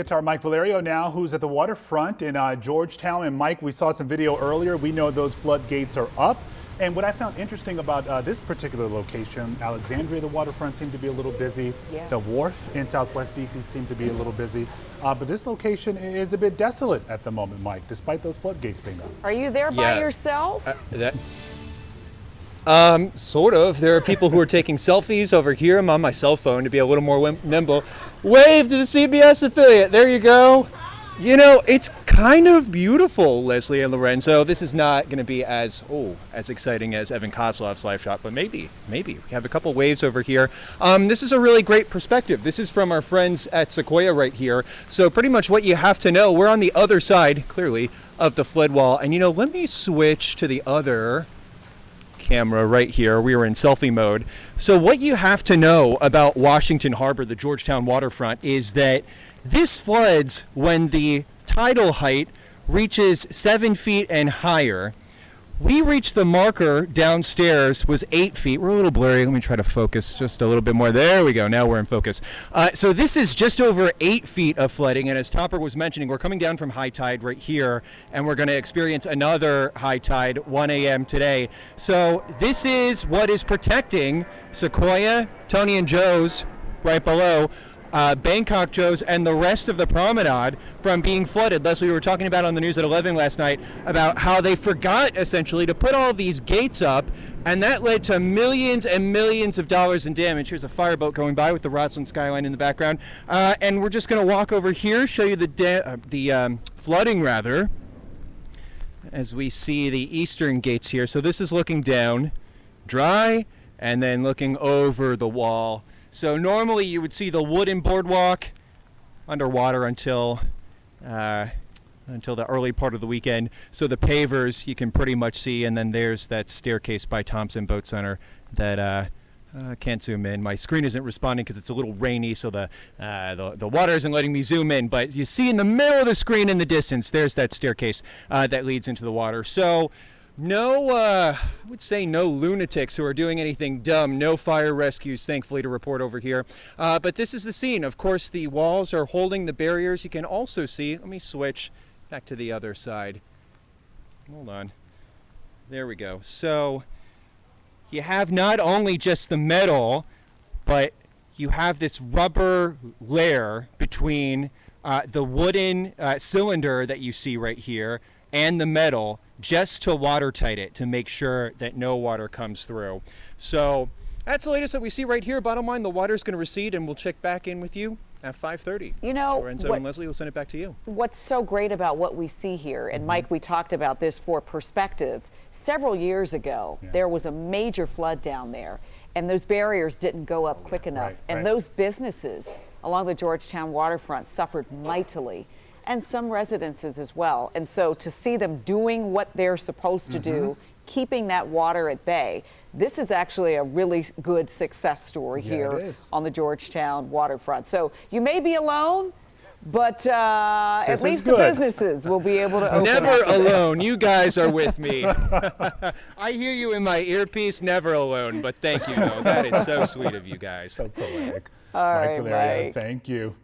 It's our Mike Valerio now, who's at the waterfront in Georgetown. And Mike, we saw some video earlier. We know those floodgates are up. And what I found interesting about this particular location, Alexandria, the waterfront seemed to be a little busy. Yeah. The wharf in Southwest DC seemed to be a little busy. But this location is a bit desolate at the moment, Mike, despite those floodgates being up. Are you there by yourself? Sort of. There are people who are taking selfies over here. I'm on my cell phone to be a little more nimble. Wave to the CBS affiliate. There you go. You know, it's kind of beautiful, Leslie and Lorenzo. This is not going to be as exciting as Evan Kozlov's live shot, but maybe. We have a couple waves over here. This is a really great perspective. This is from our friends at Sequoia right here. So pretty much what you have to know, we're on the other side, clearly, of the flood wall. And, you know, let me switch to the other camera right here. We were in selfie mode. So what you have to know about Washington Harbor, the Georgetown waterfront, is that this floods when the tidal height reaches 7 feet and higher. We reached the marker downstairs was 8 feet. We're a little blurry. Let me try to focus just a little bit more. There we go. Now we're in focus. So this is just over 8 feet of flooding. And as Topper was mentioning, we're coming down from high tide right here, and we're going to experience another high tide 1 a.m. today. So this is what is protecting Sequoia, Tony and Joe's right below, Bangkok Joe's, and the rest of the promenade from being flooded. Leslie, we were talking about on the news at 11 last night about how they forgot essentially to put all these gates up, and that led to millions and millions of dollars in damage. Here's a fireboat going by with the Roslyn skyline in the background, and we're just going to walk over here, show you the flooding rather, as we see the eastern gates here. So this is looking down, dry, and then looking over the wall. So normally you would see the wooden boardwalk underwater until the early part of the weekend. So the pavers you can pretty much see, and then there's that staircase by Thompson Boat Center that can't zoom in. My screen isn't responding because it's a little rainy, so the water isn't letting me zoom in. But you see in the middle of the screen in the distance, there's that staircase that leads into the water. So I would say no lunatics who are doing anything dumb. No fire rescues, thankfully, to report over here. But this is the scene. Of course, the walls are holding the barriers. You can also see, let me switch back to the other side. Hold on. There we go. So you have not only just the metal, but you have this rubber layer between the wooden cylinder that you see right here and the metal, just to watertight it, to make sure that no water comes through. So that's the latest that we see right here. Bottom line, the water's going to recede, and we'll check back in with you at 5:30. You know, Lorenzo and Leslie will send it back to you. What's so great about what we see here, and Mike, we talked about this for perspective. Several years ago, there was a major flood down there, and those barriers didn't go up quick enough. And those businesses along the Georgetown waterfront suffered mightily, and some residences as well. And so to see them doing what they're supposed to do, keeping that water at bay, this is actually a really good success story here on the Georgetown waterfront. So you may be alone, but at least the businesses will be able to open Never up alone. You guys are with me. I hear you in my earpiece. Never alone. But thank you. No, that is so sweet of you guys. So poetic. All right, Mike Valerio, Mike. thank you.